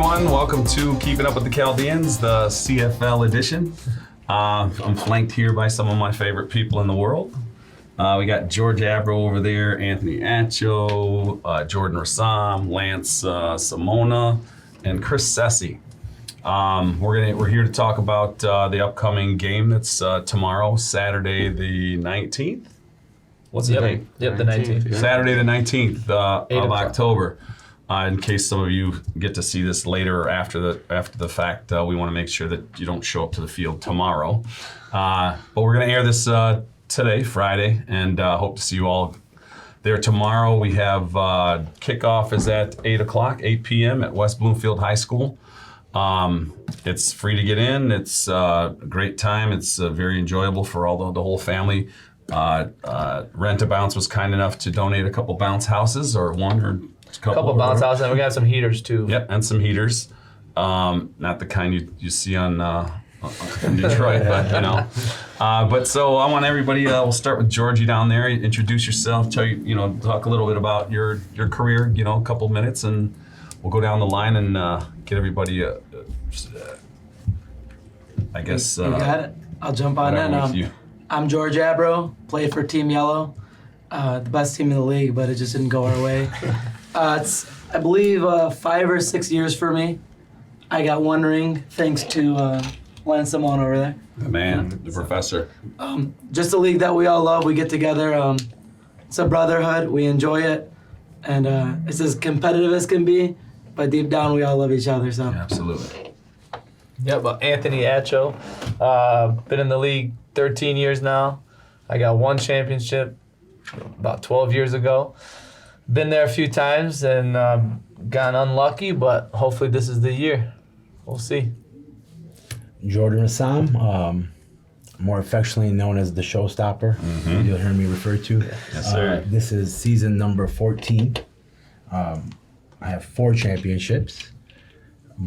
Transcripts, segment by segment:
everyone. Welcome to Keeping Up with the Chaldeans, the CFL edition. I'm flanked here by some of my favorite people in the world. We got George Abro over there, Anthony Acho, Jordan Rassam, Lance Samona, and Chris Sesi. We're here to talk about the upcoming game that's tomorrow, Saturday the 19th. What's the date? Yep, the 19th. Yeah. Saturday the 19th of o'clock. October. In case some of you get to see this later or after the fact, we want to make sure that you don't show up to the field tomorrow. But we're going to air this today, Friday, and hope to see you all there tomorrow. We have kickoff is at 8 p.m. at West Bloomfield High School. It's free to get in. It's a great time. It's very enjoyable for all the whole family. Rent a Bounce was kind enough to donate a couple bounce houses, or one or a couple bounce houses, and we got some heaters too. Yep, and some heaters. Not the kind you see on in Detroit, but you know. But so I want everybody. We'll start with Georgie down there. Introduce yourself. Talk a little bit about your career. A couple minutes, and we'll go down the line and get everybody. I guess. You got it. I'll jump on in. I'm George Abro. Played for Team Yellow, the best team in the league, but it just didn't go our way. It's, I believe, 5 or 6 years for me. I got one ring thanks to Lance Samona over there. The man, the professor. Just a league that we all love. We get together. It's a brotherhood. We enjoy it. And it's as competitive as can be, but deep down we all love each other. So. Yeah, absolutely. Yep, Anthony Acho. Been in the league 13 years now. I got one championship about 12 years ago. Been there a few times and gotten unlucky, but hopefully this is the year. We'll see. Jordan Rassam, more affectionately known as the Showstopper. Mm-hmm. You'll hear me refer to. Yes, sir. This is season number 14. I have 4 championships.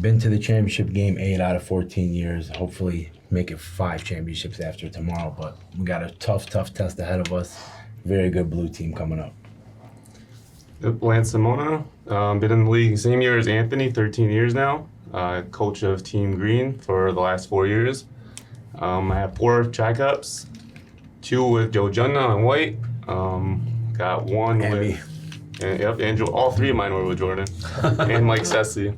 Been to the championship game 8 out of 14 years. Hopefully make it 5 championships after tomorrow, but we got a tough test ahead of us. Very good blue team coming up. Lance Samona, been in the league same year as Anthony, 13 years now. Coach of Team Green for the last 4 years. I have 4 Chi Cups, 2 with Joe Junna on white. Got 1 and all 3 of mine were with Jordan and Mike Sesi.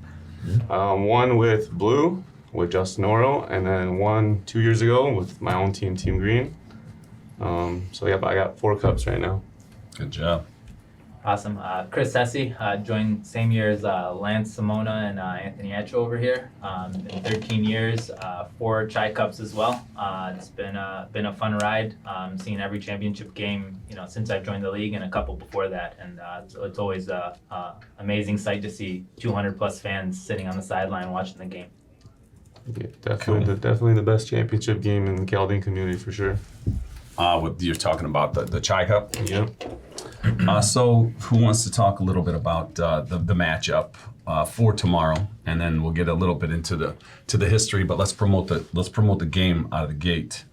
1 with blue with Justin Oro, and then 1 2 years ago with my own team, Team Green. I got 4 cups right now. Good job. Awesome. Chris Sesi, joined same year as Lance Samona and Anthony Acho over here. In 13 years, 4 Chi Cups as well. It's been a fun ride. Seeing every championship game, since I've joined the league, and a couple before that, and so it's always a amazing sight to see 200 plus fans sitting on the sideline watching the game. Yeah, definitely the best championship game in the Chaldean community for sure. You're talking about the Chi Cup? Yep. So who wants to talk a little bit about the matchup for tomorrow, and then we'll get a little bit into the history. But let's promote the game out of the gate.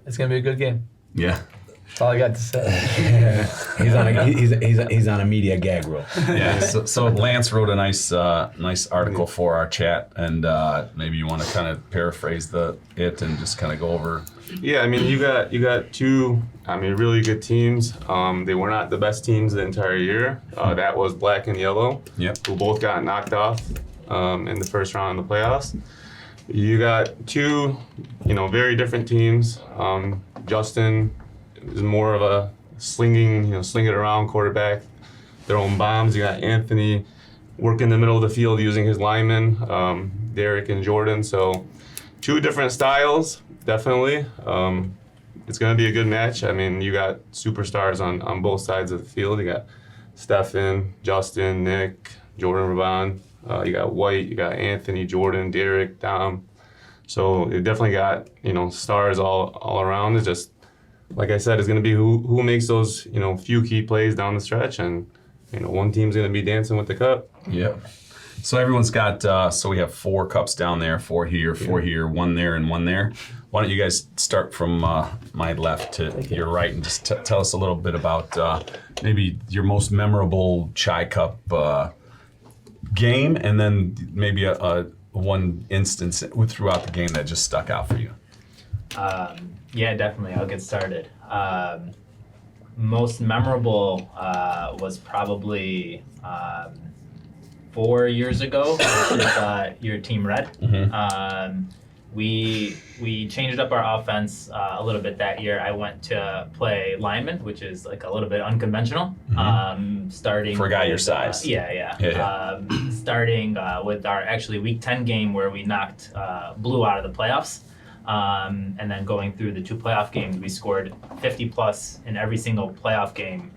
It's gonna be a good game. Yeah. That's all I got to say. He's on a media gag roll. Yeah. So Lance wrote a nice article for our chat, and maybe you want to kind of paraphrase it and just kind of go over. Yeah, you got 2, really good teams. They were not the best teams the entire year. That was Black and Yellow, Yep. who both got knocked off in the first round of the playoffs. You got 2, very different teams. Justin is more of a sling it around quarterback, their own bombs. You got Anthony working the middle of the field using his linemen, Derek and Jordan. So 2 different styles. Definitely. It's going to be a good match. You got superstars on both sides of the field. You got Stefan, Justin, Nick, Jordan Raban. You got White, you got Anthony, Jordan, Derek, Dom. So it definitely got, stars all around. It's just, like I said, it's going to be who makes those, few key plays down the stretch. And, one team's going to be dancing with the cup. Yep. So everyone's got, so we have 4 cups down there, 4 here, 4 here, 1 there, and 1 there. Why don't you guys start from my left to your right and just tell us a little bit about maybe your most memorable Chi Cup game, and then maybe a one instance throughout the game that just stuck out for you. Yeah, definitely. I'll get started. Most memorable was probably 4 years ago, which is your Team Red. We changed up our offense a little bit that year. I went to play lineman, which is like a little bit unconventional. Starting for a guy with, your size. Starting with our actually Week 10 game where we knocked Blue out of the playoffs. And then going through the 2 playoff games, we scored 50 plus in every single playoff game,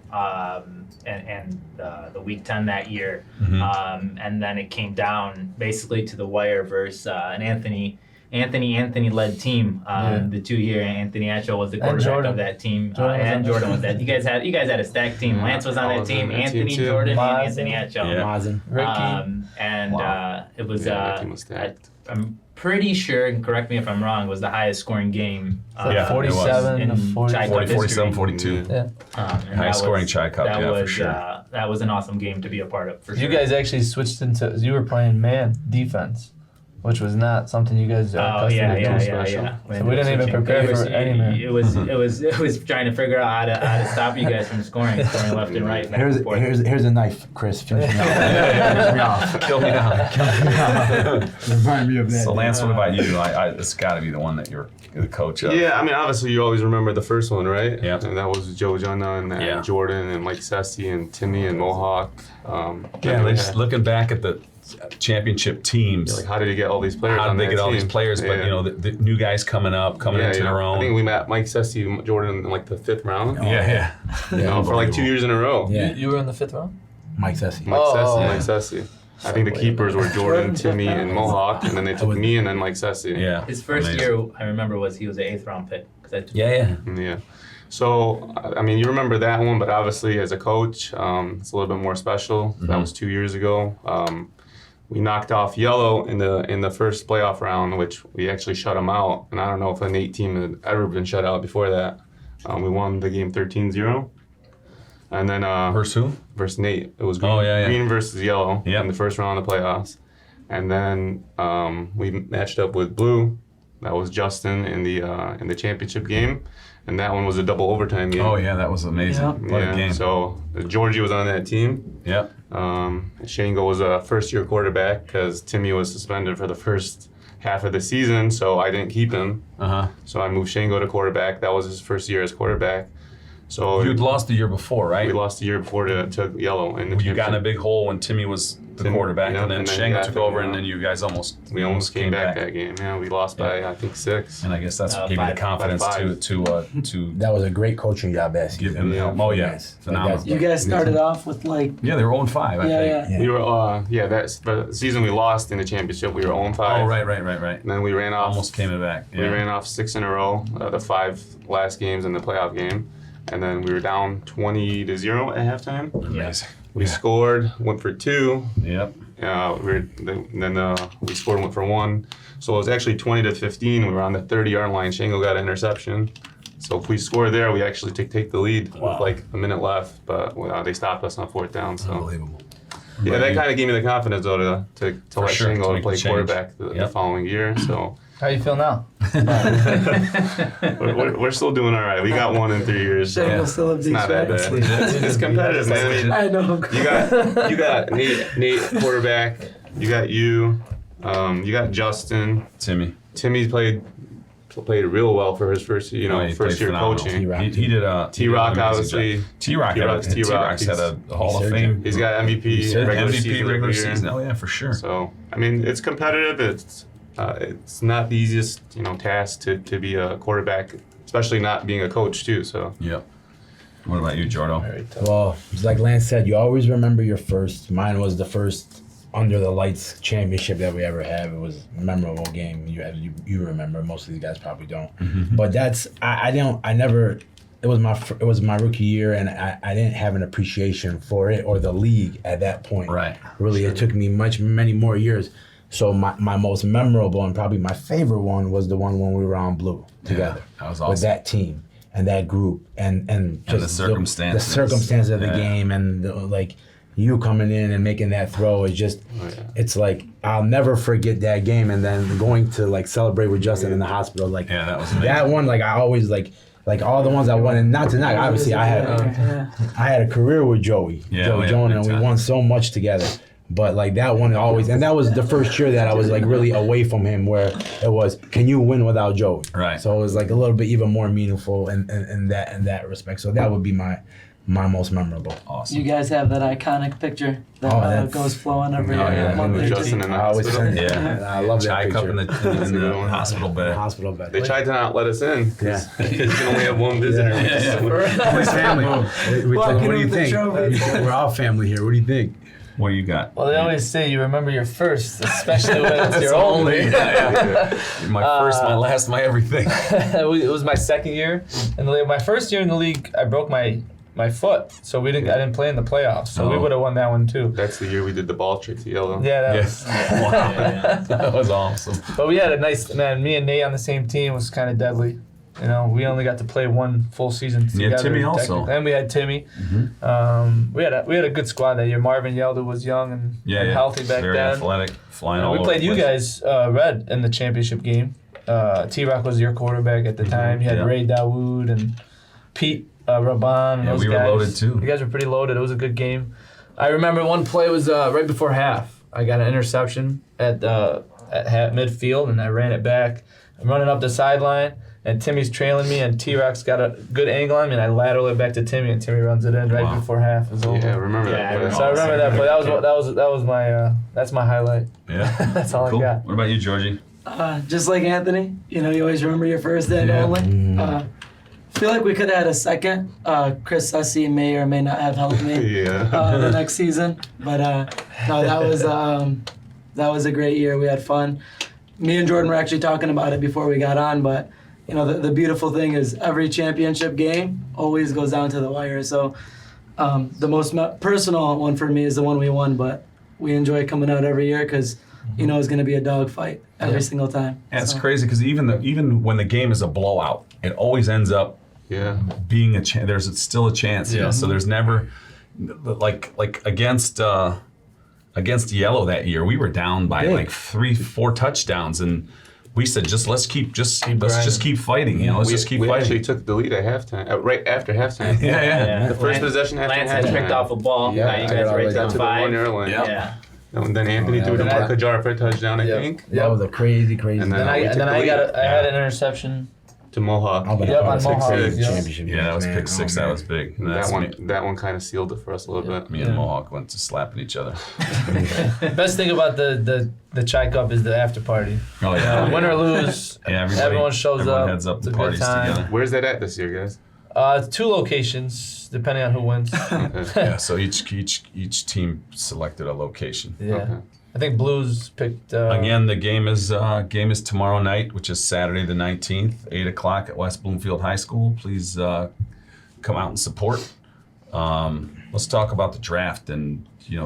and the Week 10 that year. And then it came down basically to the wire versus an Anthony-led team. The 2 year Anthony Acho was the quarterback of that team, and Jordan was that. You guys had a stacked team. Lance was on that team. Anthony, Jordan, and Anthony Acho. It was. That team was stacked. I'm pretty sure, and correct me if I'm wrong, was the highest scoring game. 47 to 40. Chi Cup 47, 42. Yeah. Highest scoring Chi Cup, for sure. That was an awesome game to be a part of, for sure. You guys actually switched into, you were playing man defense, which was not something you guys are accustomed to. Yeah. So we didn't even prepare for any man. It was trying to figure out how to stop you guys from scoring left and right. Here's a knife, Chris. Finish me off. Kill me now. Remind me of that. So Lance, what about you? It's got to be the one that you're the coach of. Yeah, I mean, obviously you always remember the first one, right? Yeah. And that was Joe Jonna and Jordan and Mike Sesi and Timmy and Mohawk. Looking back at the championship teams. Like, how did he get all these players? How on did they that get all team? these players? But the new guys coming into their own. I think we met Mike Sesi, Jordan in like the 5th round. For like 2 years in a row. Yeah. You were in the 5th round? Mike Sesi. Mike Sesi. I think the keepers were Jordan, Timmy, and Mohawk, and then they took me and then Mike Sesi. Yeah. His first year, I remember, he was an 8th round pick. Yeah. So, I mean, you remember that one, but obviously as a coach, it's a little bit more special. That was 2 years ago. We knocked off Yellow in the first playoff round, which we actually shut them out. And I don't know if a Nate team had ever been shut out before that. We won the game 13-0. And then versus who? Versus Nate. It was green versus yellow in the first round of the playoffs. And then we matched up with Blue. That was Justin in the championship game. And that one was a double overtime game. Oh, yeah, that was amazing. What a game. So Georgie was on that team. Yep. Shango was a first-year quarterback because Timmy was suspended for the first half of the season, so I didn't keep him. So I moved Shango to quarterback. That was his first year as quarterback. So you'd lost the year before, right? We lost the year before to Yellow. And you got in a big hole when Timmy was the quarterback, and then Shango took over, and then you guys almost came back that game. Yeah, we lost by I think 6. And I guess that's what gave you the confidence to. That was a great coaching job that give season. him help. Oh yeah, phenomenal. You guys started off with like. Yeah, they were 0-5. I think. We were that's the season we lost in the championship. We were 0-5. Oh right. And then we ran off. Almost came it back. We ran off 6 in a row. The 5 last games in the playoff game. And then we were down 20-0 at halftime. Amazing. We scored, went for 2. Yep. We scored, went for 1. So it was actually 20-15. We were on the 30-yard line. Shango got an interception. So if we score there, we actually take the lead with like a minute left. But they stopped us on 4th down. So. Unbelievable. Yeah, that kind of gave me the confidence though to let Shango play quarterback the following year. So. How you feel now? we're still doing all right. We got 1 in 3 years. So it's not that bad. It's competitive, man. I know. You got Nate quarterback. You got you got Justin. Timmy played real well for his first year coaching. He did T-Rock obviously. T-Rock had a Hall of Fame. He's got MVP regular season. Oh yeah, for sure. So I mean, it's competitive. It's not the easiest task to be a quarterback, especially not being a coach too. So yep. What about you, Jordo? Well, it's like Lance said, you always remember your first. Mine was the first under the lights championship that we ever had. It was a memorable game. You remember. Most of these guys probably don't. But that's It was my rookie year, and I didn't have an appreciation for it or the league at that point. Right. Really, It took me many more years. So my most memorable and probably my favorite one was the one when we were on Blue together. That was awesome. With that team and that group and just the circumstances. The circumstances of the game and you coming in and making that throw is just, it's like, I'll never forget that game. And then going to like celebrate with Justin in the hospital, like Yeah, that was amazing. that one, like I always like all the ones I won, and not tonight. Obviously, I had a career with Joey Jonah, and we won so much together. But like that one always, and that was the first year that I was like really away from him, where it was, can you win without Joey? Right. So it was like a little bit even more meaningful in that respect. So that would be my most memorable. Awesome. You guys have that iconic picture that goes flowing every month With or Justin two. in the I always hospital. send Yeah. I love that Chai picture. cup in the hospital bed. Hospital bed. They tried to not let us in because Yeah. you can only have one visitor. His family. We told him, what do you think? We're all family here. What do you think? What do you got? Well, they always say you remember your first, especially when it's your only. My first, my last, my everything. It was my second year in the league. My first year in the league, I broke my foot, so I didn't play in the playoffs. So we would have won that one too. That's the year we did the ball trick to yellow. Yeah, that Yes. was. Wow. That was awesome. But we had a nice man. Me and Nate on the same team was kind of deadly. You know, we only got to play one full season together. You had Timmy also. technically. And we had Timmy. We had a good squad that year. Marvin Yelder was young and healthy back Very then. athletic, flying all We over played the you place. guys red in the championship game. T-Rock was your quarterback at the time. You had Yeah. Ray Dawood and Pete Raban. And Yeah, those we were guys. loaded too. You guys were pretty loaded. It was a good game. I remember one play was right before half. I got an interception at midfield, and I ran it back. I'm running up the sideline, and Timmy's trailing me, and T-Rock's got a good angle on me, and I lateral it back to Timmy, and Timmy runs it in right before half. It was over. Yeah, I remember Yeah, that. I play. remember. So I remember that play. That was my that's my highlight. Yeah. That's all Cool. I got. What about you, Georgie? Just like Anthony, you always remember your first and Yeah. only. I feel like we could have had a second. Chris Sesi may or may not have helped me Yeah. the next season, but no, that was a great year. We had fun. Me and Jordan were actually talking about it before we got on, but the beautiful thing is every championship game always goes down to the wire. So the most personal one for me is the one we won, but we enjoy coming out every year because it's going to be a dogfight every single time. And it's crazy because even when the game is a blowout, it always ends up being a chance. There's still a chance. Yeah. So there's never like against Yellow that year, we were down by like 3-4 touchdowns, and we said let's keep fighting. Let's just keep we fighting. actually took the lead at halftime, right after halftime. Yeah. The first possession after Lance had picked off a ball. Yeah, You I guys got raised already up to the 5. 1 yard line. Yeah. And then Anthony threw to Mark Kajar for a touchdown, I think, That was a crazy. And And I we took the lead. had an interception. to Mohawk. I'm Yep, on Mohawk. championship. Yeah, that was man. pick 6. Oh, That man. was big. And that's That one kind of sealed it for us a little bit. me and Mohawk went to slapping each other. Best thing about the Chai Cup is the after party. Oh yeah. Win or lose, Yeah, everyone shows everyone up. heads up It's and a good parties time. together. Where's that at this year, guys? 2 locations, depending on who wins. Yeah, so each team selected a location. Yeah. Okay. I think Blues picked. Again, the game is tomorrow night, which is Saturday the 19th, 8 o'clock at West Bloomfield High School. Please come out and support. Let's talk about the draft and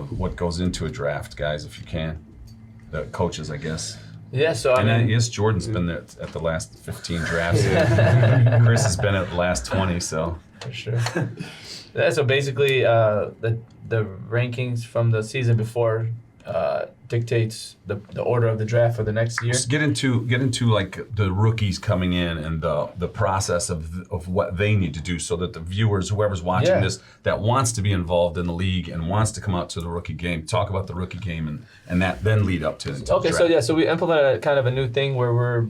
what goes into a draft, guys, if you can. The coaches, I guess. Yeah, so I And mean, yes, Jordan's been there at the last 15 drafts. Chris has been at the last 20, so. for sure. Yeah, so basically, the rankings from the season before dictates the order of the draft for the next year. Just get into like the rookies coming in and the process of what they need to do so that the viewers, whoever's watching this, that wants to be involved in the league and wants to come out to the rookie game, talk about the rookie game and that then lead up to the Okay, draft. so we implemented kind of a new thing where we're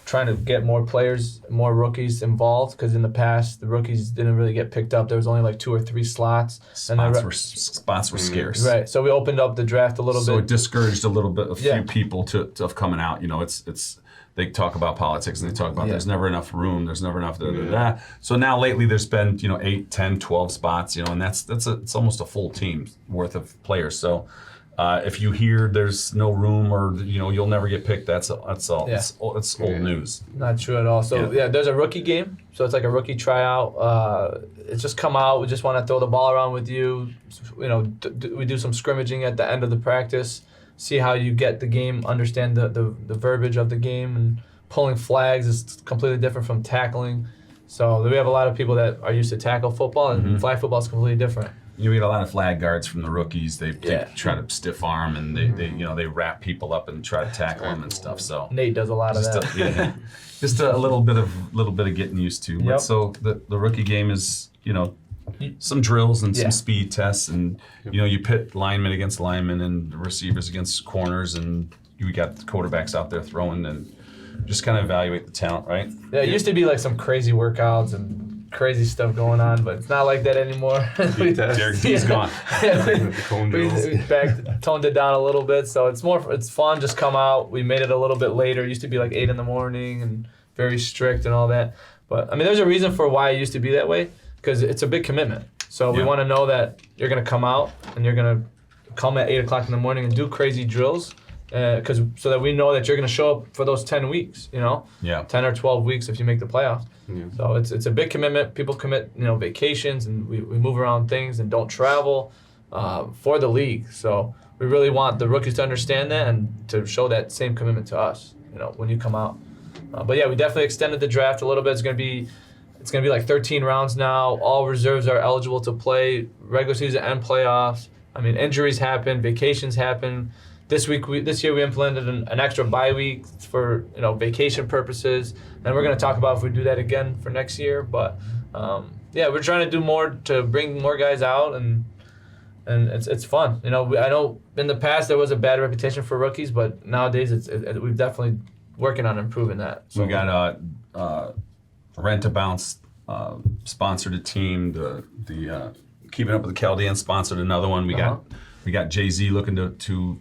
trying to get more players, more rookies involved, because in the past the rookies didn't really get picked up. There was only like 2 or 3 slots. Spots were scarce. Right, so we opened up the draft a little So bit. it discouraged a few Yeah. people to of coming out. It's they talk about politics and they talk about there's never enough room, there's never enough da. So now lately there's been 8, 10, 12 spots, and it's almost a full team worth of players. So if you hear there's no room or you'll never get picked, that's all. Yeah. It's old news. Not true at all. So there's a rookie game. So it's like a rookie tryout. It's just come out. We just want to throw the ball around with you. We do some scrimmaging at the end of the practice. See how you get the game. Understand the verbiage of the game, and pulling flags is completely different from tackling. So we have a lot of people that are used to tackle football, and flag football is completely different. You get a lot of flag guards from the rookies. They Yeah. try to stiff arm and they wrap people up and try to tackle them and stuff. So Nate does a lot of that. Just a little bit of getting used to. But Yep. so the rookie game is some drills and Yeah. some speed tests, and you pit linemen against linemen and receivers against corners, and you got the quarterbacks out there throwing, and just kind of evaluate the talent, right? Yeah, it used to be like some crazy workouts and crazy stuff going on, but it's not like that anymore. Derek D's gone. We toned it down a little bit, so it's fun. Just come out. We made it a little bit later. It used to be like 8 a.m. and very strict and all that. But I mean, there's a reason for why it used to be that way, because it's a big commitment. So we want to know that you're gonna come out and you're gonna come at 8 o'clock in the morning and do crazy drills, so that we know that you're gonna show up for those 10 weeks. 10 or 12 weeks if you make the playoffs. Yeah. So it's a big commitment. People commit, vacations, and we move around things and don't travel for the league. So we really want the rookies to understand that and to show that same commitment to us, when you come out. But yeah, we definitely extended the draft a little bit. It's gonna be like 13 rounds now. All reserves are eligible to play regular season and playoffs. I mean, injuries happen, vacations happen. This year we implemented an extra bye week for vacation purposes, and we're going to talk about if we do that again for next year. But we're trying to do more to bring more guys out, and it's fun. I know in the past there was a bad reputation for rookies, but nowadays we've definitely working on improving that. So we got Rent a Bounce sponsored a team. The Keeping Up with the Chaldeans sponsored another one. We got Jay-Z looking to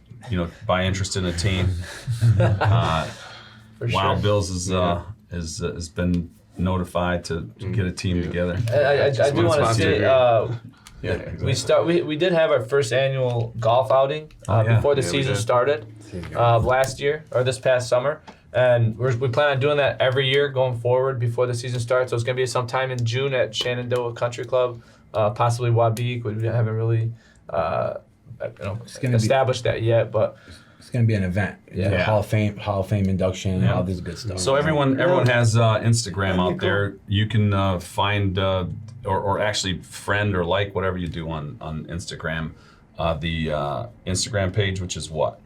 buy interest in a team. Wild Bills has been notified to get a team together. I do want to say Exactly. we did have our first annual golf outing before the season started last year or this past summer, and we plan on doing that every year going forward before the season starts. So it's going to be sometime in June at Shenandoah Country Club, possibly Wabeek. We haven't really established that yet, but it's going to be an event. Yeah. Hall of Fame induction, all this good stuff. So everyone has Instagram out there. You can find or actually friend or like whatever you do on Instagram. The Instagram page, which is what?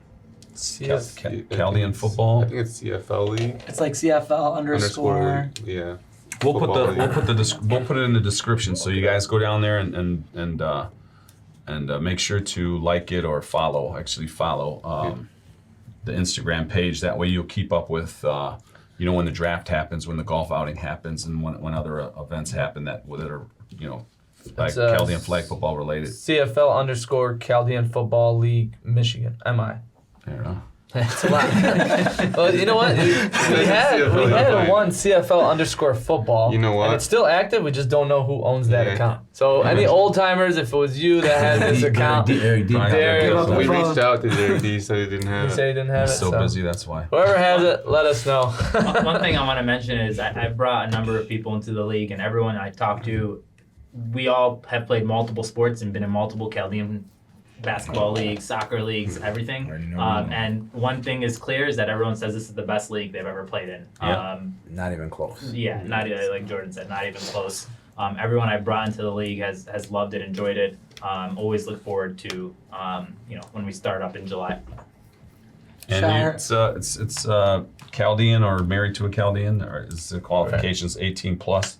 Chaldean football. I think it's CFL League. It's like CFL underscore. Yeah. We'll put it in the description, so you guys go down there and make sure to like it or follow the Instagram page. That way you'll keep up with when the draft happens, when the golf outing happens, and when other events happen that are like Chaldean flag football related. CFL underscore Chaldean Football League Michigan. MI. I don't know. It's a lot. Well, you know what? We had one CFL underscore football. You know what? And it's still active. We just don't know who owns that account. So any old timers, if it was you that had this account, Derek D. We reached out to Derek D. So he didn't have he it. said he didn't have He's it. so busy, that's why. Whoever has it, let us know. One thing I want to mention is I brought a number of people into the league, and everyone I talked to, we all have played multiple sports and been in multiple Chaldean basketball leagues, soccer leagues, everything. And one thing is clear is that everyone says this is the best league they've ever played in. Not even close. Yeah, not even, like Jordan said, not even close. Everyone I brought into the league has loved it, enjoyed it. Always look forward to when we start up in July. And it's Chaldean or married to a Chaldean, or is the qualifications 18 plus?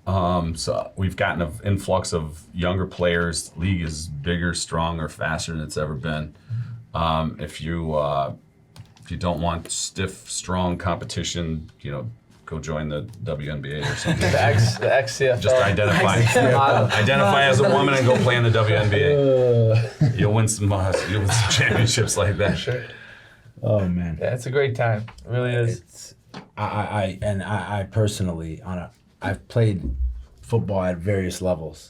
So we've gotten an influx of younger players. League is bigger, stronger, faster than it's ever been. If you don't want stiff, strong competition, go join the WNBA or something. the ex-CFL. Just identify as a woman and go play in the WNBA. You'll win some championships like that. Sure. Oh man. Yeah, it's a great time. It really is. I personally I've played football at various levels.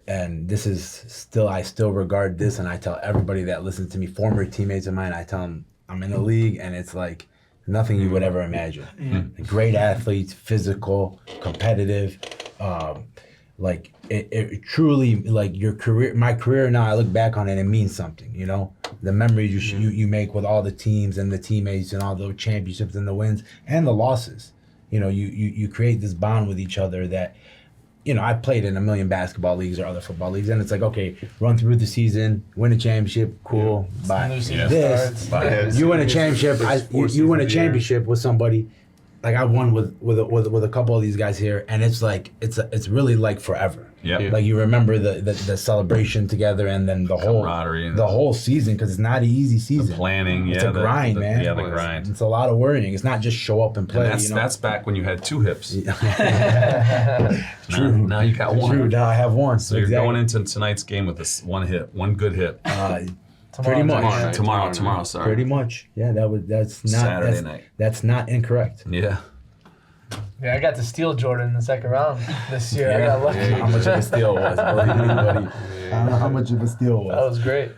And this is I still regard this, and I tell everybody that listens to me, former teammates of mine, I tell them I'm in the league, and it's like nothing you would ever imagine. Great athletes, physical, competitive, like it truly, like your career, my career now, I look back on it, it means something, the memories you make with all the teams and the teammates and all the championships and the wins and the losses. You create this bond with each other that I played in a million basketball leagues or other football leagues, and it's like, okay, run through the season, win a championship, cool, bye. New season This, starts. you win a championship. You win a championship with somebody. Like I won with a couple of these guys here, and it's like it's really like forever. Yeah. Like you remember the celebration together, and then the whole season, because it's not an easy season. The planning, it's a grind, man. Yeah, the grind. It's a lot of worrying. It's not just show up and play. And that's back when you had 2 hips. True. Now you got 1. True. Now I have 1. So you're going into tonight's game with this 1 hip, 1 good hip. Pretty much. Tomorrow. Sorry. Pretty much. Yeah, that's not Saturday night. That's not incorrect. Yeah. Yeah, I got to steal Jordan in the second round this year. I got lucky. How much of a steal was? Believe me, buddy. I don't know how much of a steal That was. was great.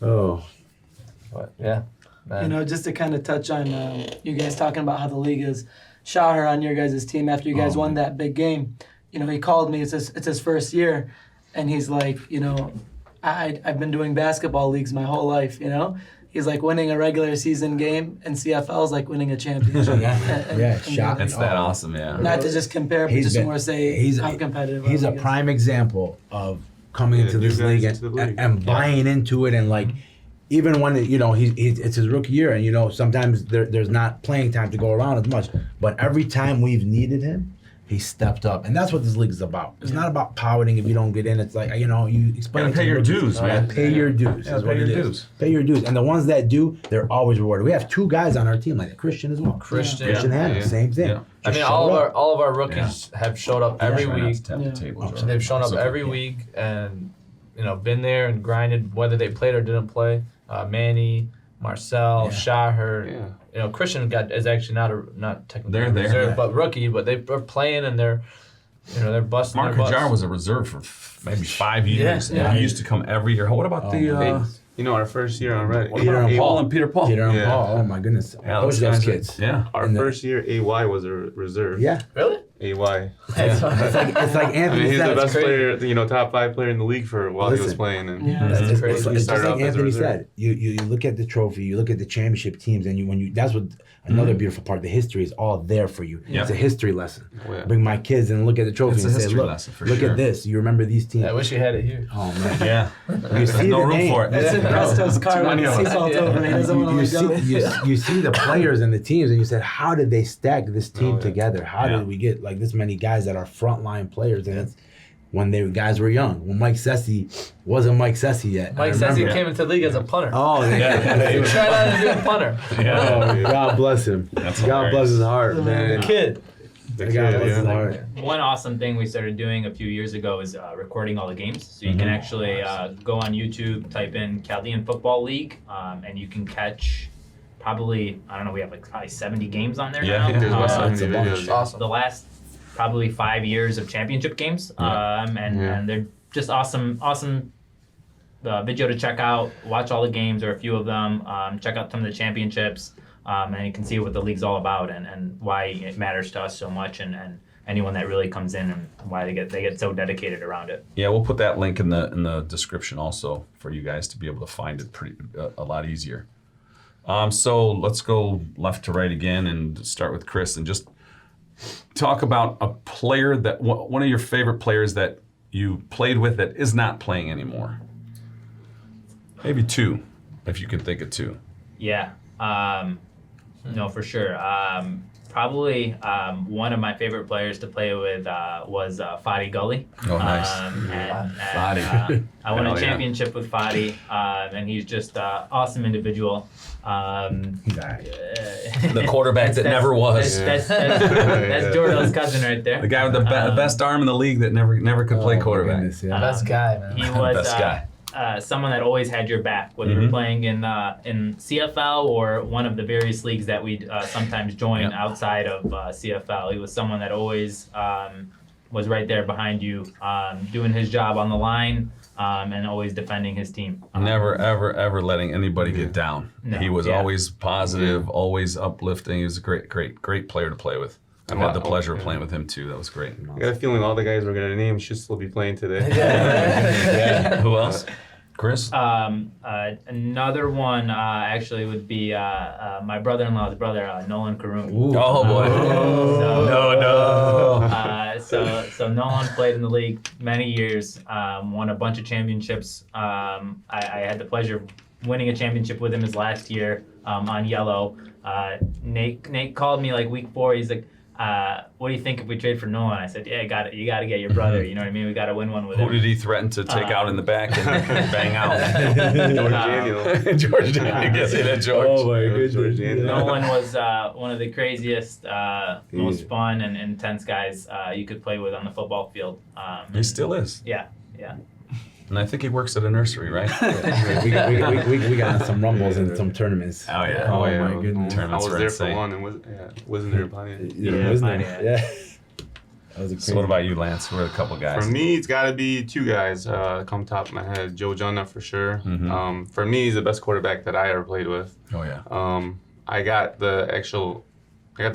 Oh. But yeah, man. Just to kind of touch on you guys talking about how the league is Shaher on your guys' team after you guys won that big game. He called me. It's his first year, and he's like, I've been doing basketball leagues my whole life. He's like winning a regular season game, and CFL is like winning a championship. Shocking. It's that awesome, yeah. Not to just compare, but just more say how competitive. He's a prime example of coming into this league and buying into it, and like even when it's his rookie year, and sometimes there's not playing time to go around as much, but every time we've needed him, he stepped up, and that's what this league is about. It's not about pouting if you don't get in. It's like you explain. You gotta pay your dues, man. Pay your dues. Yeah, is pay what your it is. dues. Pay your dues, and the ones that do, they're always rewarded. We have 2 guys on our team like that. Christian as well. Christian. Hannah, same thing. Yeah. I mean, all of our rookies have showed up every Try not week. to tap the table, Jordan. They've shown up It's okay. every week and been there and grinded whether they played or didn't play. Manny, Marcel, Shaher. Christian is actually not technically They're there. reserve, but rookie. But they're playing and they're busting. Mark their butts. Hajar was a reserve for maybe 5 years. Yeah. And he used to come every year. What about Our first year on Reddit. what about Paul and Peter Paul? Peter and Yeah. Paul. Oh my goodness. Yeah, Coach those kids. Yeah. Our first year, AY was a reserve. Yeah. Really? AY. It's like Anthony He's said. the best crazy. player, top 5 player in the league while he was Listen. playing. And It's crazy. just Started like off as a Anthony reserve. said. You look at the trophy, you look at the championship teams, and that's what another beautiful part. The history is all there for you. Yeah. It's a history lesson. Oh, yeah. Bring my kids and look at the trophy It's a and say, history look, lesson for look sure. at this. You remember these teams. I wish you had it here. Oh man. Yeah. You There's see no the room name. for it. It's in Presto's car when many the of us. seatbelt's over. He doesn't want You to let go. you see the players and the teams, and you said, how did they stack this team together? How Yeah. did we get like this many guys that are frontline players? And it's when guys were young. When Mike Sesi wasn't Mike Sesi yet. Mike says he came into the league as a punter. Oh yeah. He tried out to be a punter. Oh, God bless him. That's God bless his heart, man. Kid. The God kid, bless his yeah. heart. One awesome thing we started doing a few years ago is recording all the games. So you can actually go on YouTube, type in Chaldean Football League, and you can catch probably, we have like probably 70 games on there Yeah, now. I think There's about Uh, 70 videos. Awesome. the last probably 5 years of championship games, and they're just awesome video to check out. Watch all the games or a few of them. Check out some of the championships, and you can see what the league's all about and why it matters to us so much, and anyone that really comes in and why they get so dedicated around it. Yeah, we'll put that link in the description also for you guys to be able to find it a lot easier. So let's go left to right again and start with Chris and just talk about a player that one of your favorite players that you played with that is not playing anymore. Maybe 2, if you can think of 2. Yeah, no, for sure. Probably one of my favorite players to play with was Fadi Gully. Oh, nice. Fadi. I won Hell a yeah. championship with Fadi, and he's just an awesome individual. The quarterback that never was. That's Jordan's cousin right there. The guy with the best arm in the league that never could play quarterback. Goodness, yeah. Best guy, man. He was Best guy. Someone that always had your back, whether you're playing in CFL or one of the various leagues that we sometimes join outside of CFL. He was someone that always was right there behind you, doing his job on the line, and always defending his team. Never, ever letting anybody get down. No, He was yeah. always positive, always uplifting. He was a great player to play with. I had the pleasure of playing with him too. That was great. I got a feeling all the guys we're gonna name should still be playing today. Who else? Chris? Another one actually would be my brother-in-law's brother, Nolan Karoon. Oh boy. So, No. So Nolan played in the league many years, won a bunch of championships. I had the pleasure of winning a championship with him his last year on yellow. Nate called me like week 4. He's like, what do you think if we trade for Nolan? I said, yeah, you got to get your brother. You know what I mean? We got to win one with him. Who did he threaten to take out in the back and bang out? George Daniel. George Daniel. Guess it had George. Oh my George goodness. Daniel. Nolan was one of the craziest, most fun and intense guys you could play with on the football field. He still is. Yeah. And I think he works at a nursery, right? we got in some rumbles in some tournaments. Oh, yeah. Oh, yeah. my goodness. I Tournaments was were there insane. for one and wasn't there playing. Yeah, wasn't fine, it? yeah. That was a crazy. So what about you, Lance? Who are a couple guys? For me, it's got to be 2 guys. Come top of my head, Joe Jonna for sure. For me, he's the best quarterback that I ever played with. Oh, yeah. I got the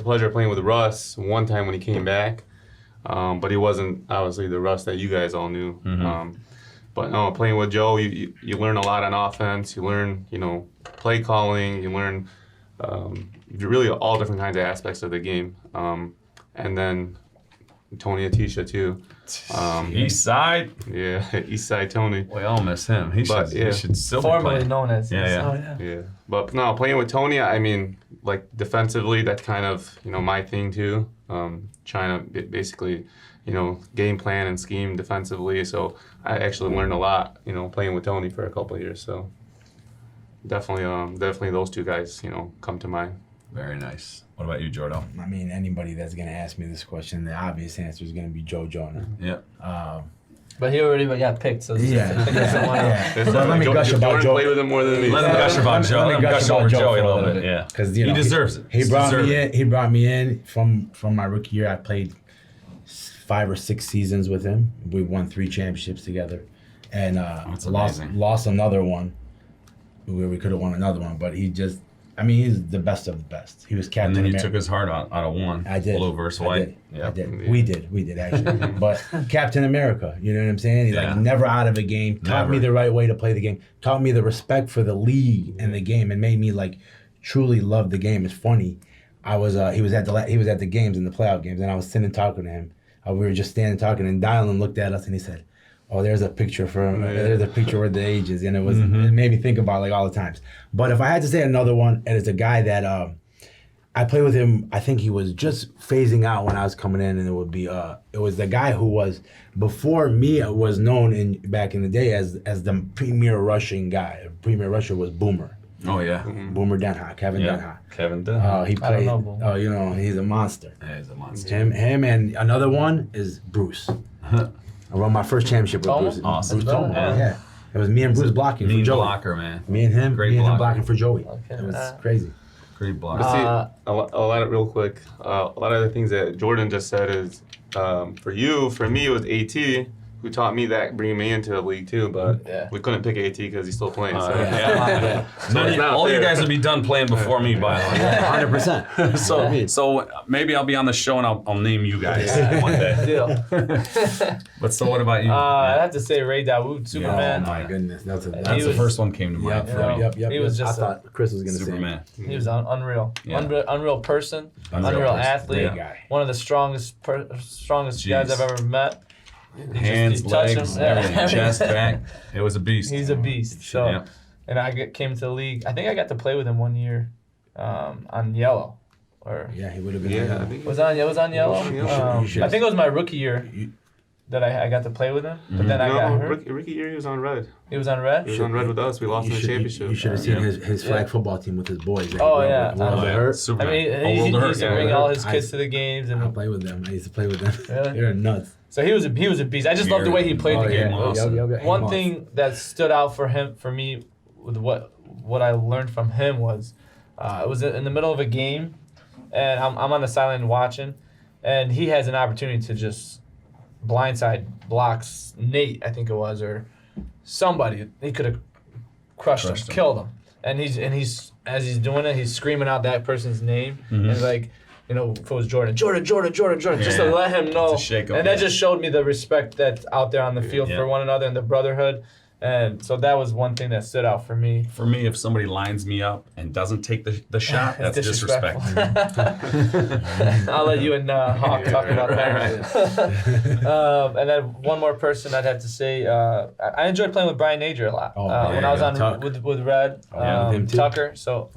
pleasure of playing with Russ one time when he came back, but he wasn't obviously the Russ that you guys all knew. But no, playing with Joe, you learn a lot on offense. You learn, play calling. You learn really all different kinds of aspects of the game. And then Tony Atisha too. East Side. Yeah, East Side Tony. We all miss him. He should still be Formerly playing. known as. Yeah. Yeah, but no, playing with Tony, I mean, like defensively, that's kind of my thing too. Trying to basically, game plan and scheme defensively. So I actually learned a lot, playing with Tony for a couple of years. So definitely those 2 guys, come to mind. Very nice. What about you, Jordo? I mean, anybody that's gonna ask me this question, the obvious answer is gonna be Joe Jonah. Yeah. But he already got picked, so Yeah. pick someone else. But let me gush about Jordan Joe. played with him more than me. Let him gush about Joe. Let him gush over Joey a little bit. Yeah. Because He deserves it. He He's brought deserved me it. in. He brought me in from my rookie year. I played 5 or 6 seasons with him. We won 3 championships together, and That's amazing. lost another one where we could have won another one. But he's the best of the best. He was captain. And then you America. took his heart out of one. I did. Blue versus I white. did. Yeah. I did. We did actually. But Captain America, you know what I'm saying? He's Yeah. like never out of a game. Taught me Never. the right way to play the game. Taught me the respect for the league and the game, and made me like truly love the game. It's funny. He was at the games in the playoff games, and I was sitting talking to him. We were just standing talking, and Dylan looked at us and he said, "Oh, there's a picture for him. There's a picture with the ages," and it made me think about like all the times. But if I had to say another one, and it's a guy that I played with him. I think he was just phasing out when I was coming in, and it was the guy who was before me was known back in the day as the premier rushing guy. Premier rusher was Boomer. Oh, yeah. Boomer Denha, Kevin Yeah. Denha. Kevin Dunn. He I don't played. know Boomer. Oh, he's a monster. Yeah, he's a monster. Him, and another one is Bruce. I won my first championship with Toma? Bruce. Awesome. Bruce Toma, Yeah. yeah. It was me and Bruce blocking for Mean Joey. blocker, man. Me and him, Great me and him blocker. blocking for Joey. Okay. It was crazy. Great But blocker. see, a lot of real quick. A lot of the things that Jordan just said is for me it was AT who taught me that, bringing me into the league too. But Yeah. we couldn't pick AT because he's still playing. So. Yeah. So it's not All you fair. guys would be done playing before me, by the way. 100%. So maybe I'll be on the show and I'll name you guys one day. Deal. But so what about you? I'd have to say Ray Dawood, Superman. Oh my goodness, that's That's he the was- first one came to mind for me. Yep. He was just I thought Chris was gonna Superman. He was unreal. Yeah. Unreal person. Unreal Unreal person. athlete. Yeah. guy. One of the strongest Jeez. guys I've ever met. Hands, you touch legs, him, everything, yeah. chest, back. It was a beast. He's a beast. So, Yeah. and came to the league. I think I got to play with him one year on yellow, or Yeah, he would have been. Yeah, I think was on yellow. You should- I think it was my rookie year that I got to play with him. But then I got no, hurt. rookie year he was on red. He was on red. He was on red with us. We lost in the championship. You should have seen Yeah. his flag football team with his boys. Oh, yeah. World of Hurt. I Superman. mean, Oh, he World of Hurt, used to yeah. bring all his I- kids to the games, I and play with them. I used to play with them. Really? They're nuts. so he was a beast. I just loved the way he played the game. yeah. One thing that stood out for me with what I learned from him was it was in the middle of a game, and I'm on the sideline watching, and he has an opportunity to just blindside blocks Nate, I think it was, or somebody. He could have crushed him, killed him, and he's as he's doing it, he's screaming out that person's name, and like. You know, if it was Jordan, just to let him know. To shake him, and that just showed me the respect that's out there on the field Yeah. for one another and the brotherhood. And so that was one thing that stood out for me. For me, if somebody lines me up and doesn't take the shot, that's disrespect. I'll let you and Hawk talk about that. And then one more person I'd have to say, I enjoyed playing with Brian Nager a lot. When I was on with Red, Tucker. So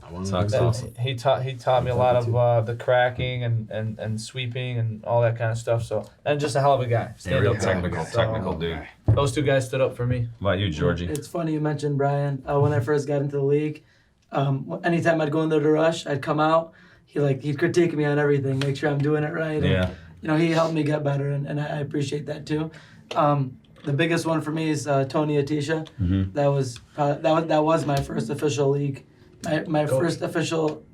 he taught me a lot of the cracking and sweeping and all that kind of stuff. So and just a hell of a guy. Real technical dude. Those two guys stood up for me. What about you, Georgie? It's funny you mentioned Brian. When I first got into the league, anytime I'd go into the rush, I'd come out. He'd critique me on everything, make sure I'm doing it right. Yeah. And, he helped me get better, and I appreciate that too. The biggest one for me is Tony Atisha. Mm-hmm. That was my first official league, my first official.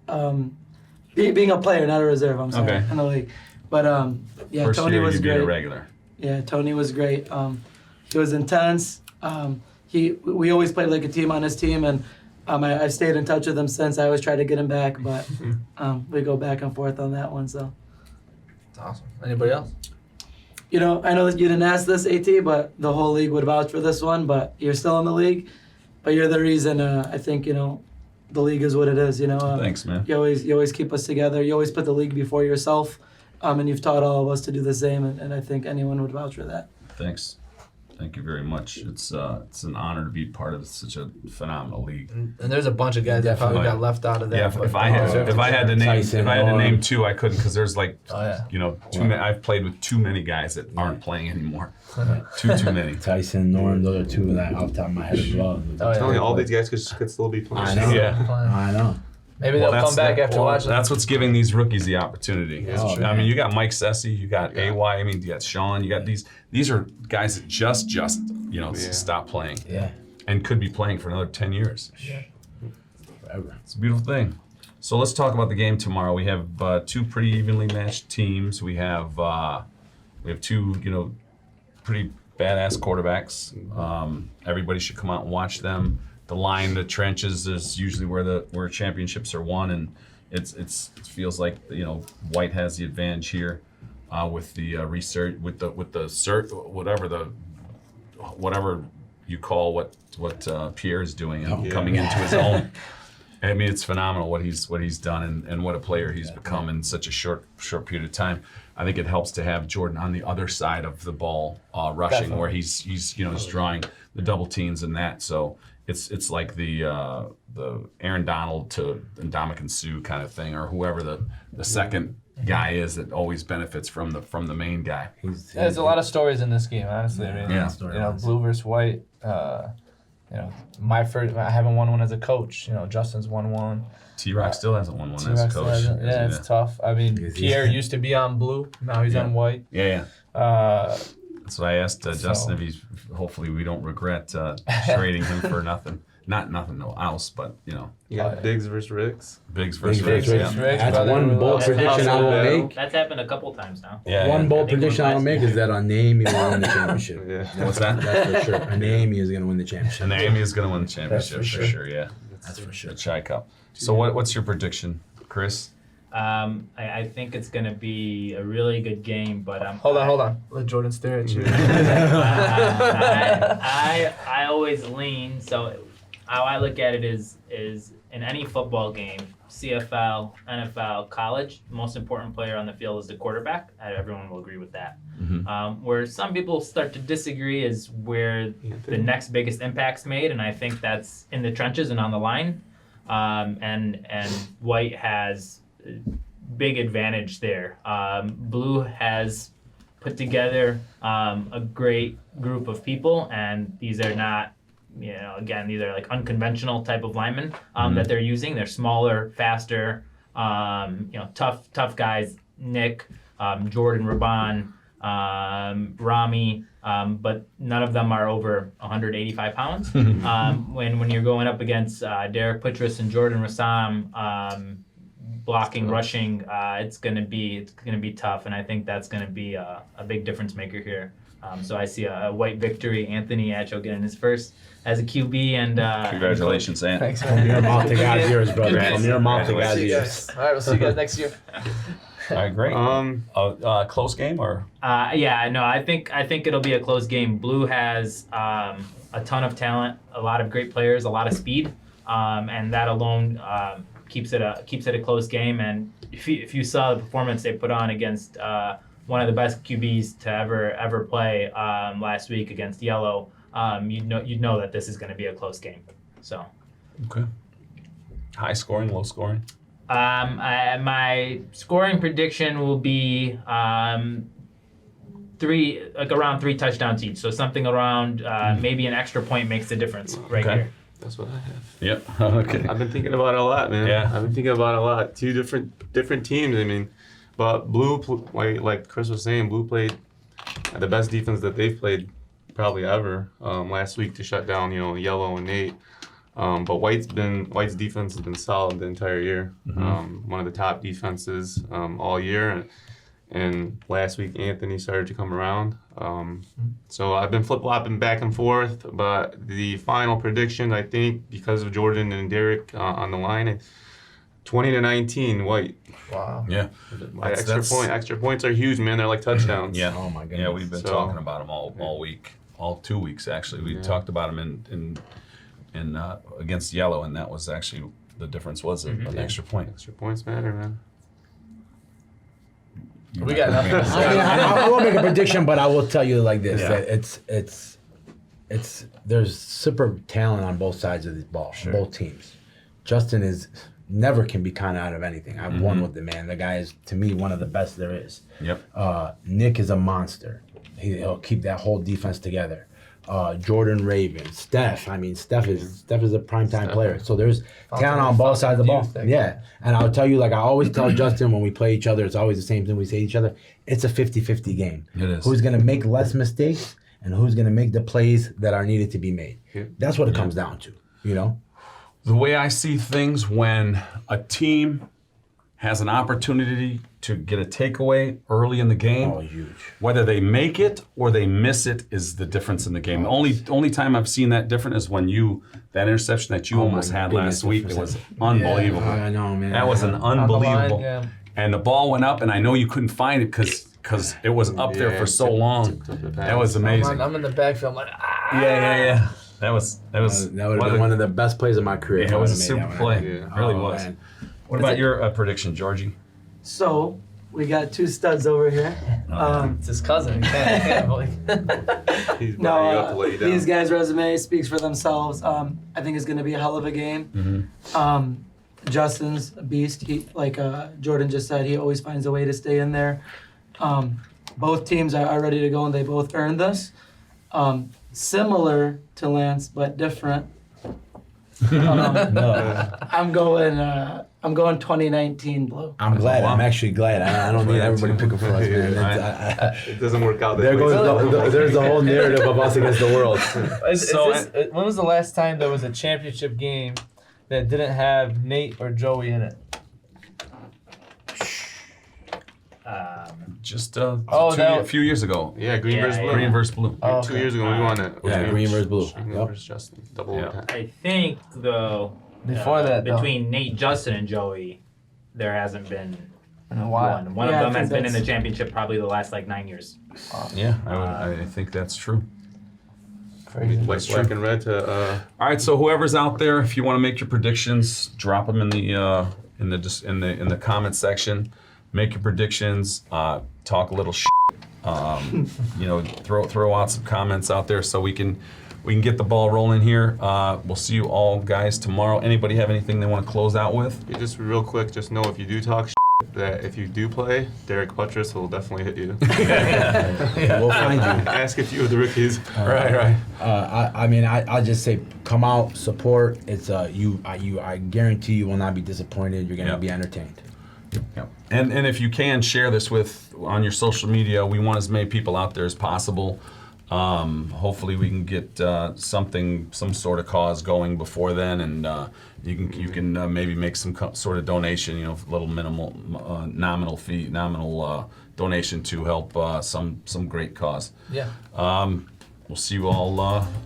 Being a player, not a reserve. I'm sorry, in the league. But First Tony year was you'd great. be a regular. Yeah, Tony was great. He was intense. We always played like a team on his team, and I've stayed in touch with him since. I always try to get him back, but we go back and forth on that one. So. That's awesome. Anybody else? I know that you didn't ask this, AT, but the whole league would vouch for this one. But you're still in the league, but you're the reason. I think the league is what it is. Thanks, man. You always keep us together. You always put the league before yourself. And you've taught all of us to do the same, and I think anyone would vouch for that. Thanks. Thank you very much. It's an honor to be part of such a phenomenal league. And there's a bunch of guys that probably got left out of that. Yeah, if I had to name two, I couldn't because there's too many. I've played with too many guys that aren't playing anymore. Too many. Tyson, Norm, those are two that off the top of my head as well. I'm telling you, all these guys could still be playing. I know. Yeah. I know. Maybe they'll come back after watching. That's what's giving these rookies the opportunity. Oh, I mean, you got Mike Sesi, you got AY. I mean, you got Sean. You got these. These are guys that just stop playing. Yeah. And could be playing for another 10 years. Yeah. Forever. It's a beautiful thing. So let's talk about the game tomorrow. We have two pretty evenly matched teams. We have two pretty badass quarterbacks. Everybody should come out and watch them. The line, the trenches is usually where championships are won, and it feels like White has the advantage here with the research with the cert whatever you call what Pierre is doing coming into his own. I mean, it's phenomenal what he's done and what a player he's become in such a short period of time. I think it helps to have Jordan on the other side of the ball rushing, definitely, where he's drawing the double teams and that. So it's like the Aaron Donald to Ndamukong Suh kind of thing, or whoever the second guy is that always benefits from the main guy. There's a lot of stories in this game, honestly. I mean, Blue versus White. My first, I haven't won one as a coach. Justin's won one. T-Rock still hasn't won one as a coach. Yeah, it's tough. I mean, Pierre used to be on Blue. Now he's on White. Yeah. So I asked Justin if hopefully we don't regret trading him for nothing. Not nothing else, but You got Biggs versus Ricks. Biggs versus Ricks. That's one bold prediction I will make. That's happened a couple times now. Yeah. One bold prediction I will make is that Naomi will win the championship. Yeah. What's that? That's for sure. Naomi is going to win the championship. And Naomi is going to win the championship That's for sure. Yeah. That's for sure. The Chi Cup. So what's your prediction, Chris? I think it's going to be a really good game, but Hold on. Let Jordan stare at you. I always lean. So how I look at it is in any football game, CFL, NFL, college, the most important player on the field is the quarterback. Everyone will agree with that. Mm-hmm. Where some people start to disagree is where the next biggest impact's made, and I think that's in the trenches and on the line. And White has a big advantage there. Blue has put together a great group of people, and these are not, again, these are like unconventional type of linemen that they're using. They're smaller, faster, tough guys. Nick, Jordan, Raban, Rami, but none of them are over 185 pounds. When you're going up against Derek Putris and Jordan Rassam, blocking, rushing, it's gonna be tough, and I think that's gonna be a big difference maker here. So I see a White victory. Anthony Acho getting his first as a QB, and Congratulations, Ant. Thanks, From your mouth to God's ears, brother. Congrats. From your mouth to Congrats. God's See you ears. guys. All right, we'll see you guys next year. All right, great. Close game or? Yeah, no, I think it'll be a close game. Blue has a ton of talent, a lot of great players, a lot of speed, and that alone keeps it a close game. And if you saw the performance they put on against one of the best QBs to ever play last week against Yellow, you'd know that this is going to be a close game. So. Okay. High scoring, low scoring? My scoring prediction will be around 3 touchdowns each. So something around maybe an extra point makes the difference right here. That's what I have. Yep. Okay. I've been thinking about it a lot, man. Yeah. I've been thinking about it a lot. Two different teams. I mean, but Blue, like Chris was saying, Blue played the best defense that they've played probably ever last week to shut down, Yellow and Nate. But White's defense has been solid the entire year. One of the top defenses all year. And last week, Anthony started to come around. So I've been flip-flopping back and forth. But the final prediction, I think, because of Jordan and Derek on the line, 20-19, White. Wow. Yeah. Extra points are huge, man. They're like touchdowns. Yeah. Oh my goodness. Yeah, we've been talking about them all week, all 2 weeks actually. We talked about them in against Yellow, and that was actually the difference was an extra point. Extra points matter, man. We got nothing to say. I won't make a prediction, but I will tell you like this: Yeah. that it's there's super talent on both sides of the ball, both teams. Justin never can be counted out of anything. I've won with the man. The guy is, to me, one of the best there is. Yep. Nick is a monster. He'll keep that whole defense together. Jordan Raven, Steph. I mean, Steph is a primetime player. So there's talent on both sides of the ball. Yeah. And I'll tell you, like I always tell Justin when we play each other, it's always the same thing we say to each other. It's a 50-50 game. It is. Who's going to make less mistakes and who's going to make the plays that are needed to be made. That's what it comes down to, The way I see things, when a team has an opportunity to get a takeaway early in the game, huge. whether they make it or they miss it is the difference in the game. The only time I've seen that different is when that interception that you almost had last week. It was unbelievable. I know, man. That was an unbelievable. yeah. And the ball went up, and I know you couldn't find it because it was up there for so long. That was amazing. I'm in the backfield. I'm like, Yeah. That would have been one of the best plays of my career. Yeah, it was a super play. It really was. Man. What about your prediction, Georgie? So we got two studs over here. It's his cousin. I can't believe He's No, bringing you up to lay you down. these guys' resume speaks for themselves. I think it's going to be a hell of a game. Justin's a beast. He, like Jordan just said, he always finds a way to stay in there. Both teams are ready to go, and they both earned this. Similar to Lance, but different. I'm going 2019 Blue. I'm glad. I'm actually glad. I don't need everybody picking for us, man. It doesn't work out There that way. goes there's the whole narrative of us against the world. when was the last time there was a championship game that didn't have Nate or Joey in it? Just that- a few years ago. Yeah, Green versus Blue. Green versus Blue. Oh, 2 years ago, we won it. Yeah, Green versus Blue. Green Yep. versus Justin. Double Yeah. overtime. I think though Before that, though. between Nate, Justin, and Joey, there hasn't been In a while. one. One Yeah, I of them think has been in the that's- championship probably the last 9 years. Yeah, I think that's true. Crazy. Like black and red to All right, so whoever's out there, if you want to make your predictions, drop them in the comment section. Make your predictions. Talk a little shit. Throw out some comments out there so we can get the ball rolling here. We'll see you all guys tomorrow. Anybody have anything they want to close out with? just real quick, just know if you do talk that if you do play, Derek Buttress will definitely hit you. We'll find you. Ask a few of the rookies. Right. I just say come out, support. It's I guarantee you will not be disappointed. You're gonna Yep. be entertained. Yep. And if you can share this on your social media, we want as many people out there as possible. Hopefully we can get some sort of cause going before then, and you can maybe make some sort of donation, a little minimal nominal donation to help some great cause. Yeah. We'll see you all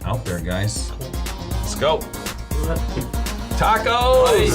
out there, guys. Let's go. Tacos!